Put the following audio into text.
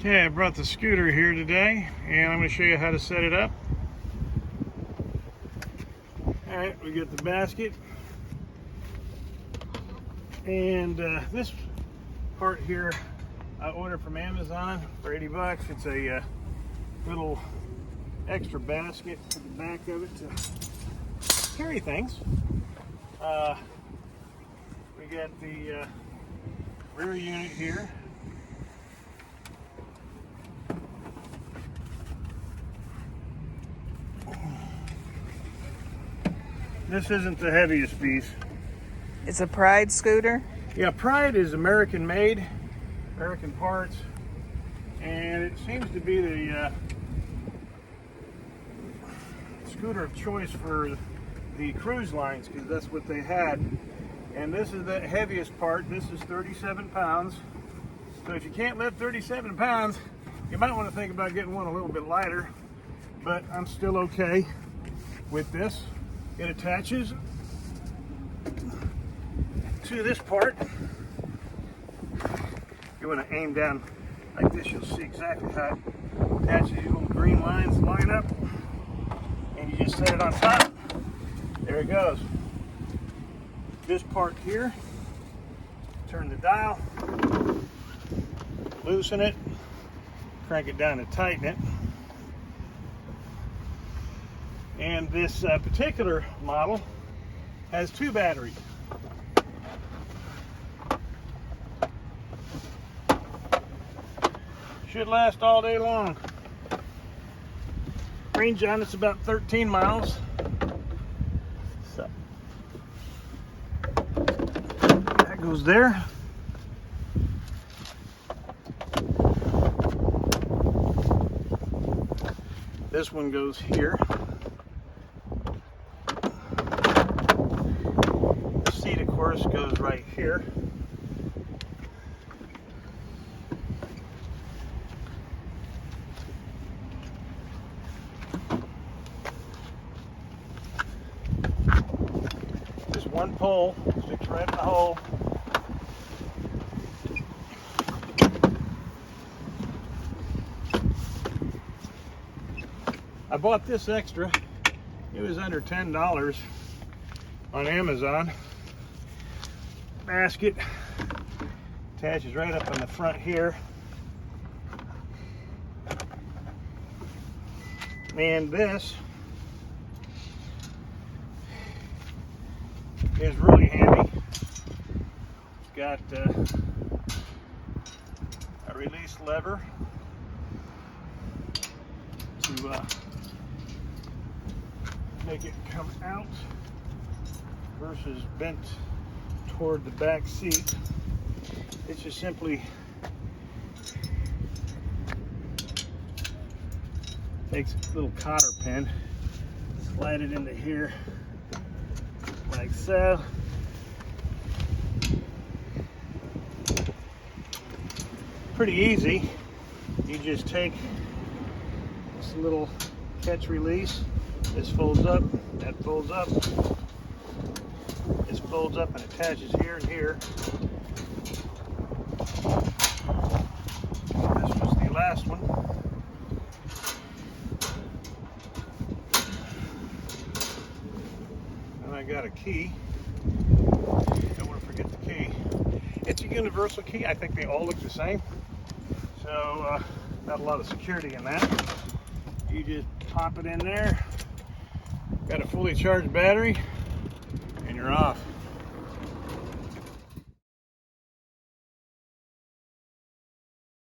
Okay, I brought the scooter here today and I'm going to show you how to set it up. Alright, we get the basket and this part here I ordered from Amazon for 80 bucks. It's a little extra basket to the back of it to carry things. We got the rear unit here. This isn't the heaviest piece. It's a Pride scooter? Yeah, Pride is American made, American parts, and it seems to be the scooter of choice for the cruise lines because that's what they had. And this is the heaviest part. This is 37 pounds. So if you can't lift 37 pounds, you might want to think about getting one a little bit lighter, but I'm still okay with this. It attaches to this part. You want to aim down like this, you'll see exactly how it attaches. These little green lines line up, and you just set it on top. There it goes. This part here, turn the dial, loosen it, crank it down to tighten it. And this particular model has 2 batteries. Should last all day long. Range on it's about 13 miles. So that goes there. This one goes here. The seat, of course, goes right here. Just one pole sticks right in the hole. I bought this extra. It was under $10 on Amazon. Basket attaches right up on the front here. And this is really handy. It's got a release lever to make it come out versus bent toward the back seat. It's just simply takes a little cotter pin, slide it into here like so. Pretty easy. You just take this little catch release. This folds up, that folds up. This folds up and attaches here and here. This was the last one. And I got a key. Don't want to forget the key. It's a universal key. I think they all look the same. So not a lot of security in that. You just pop it in there. Got a fully charged battery, and you're off.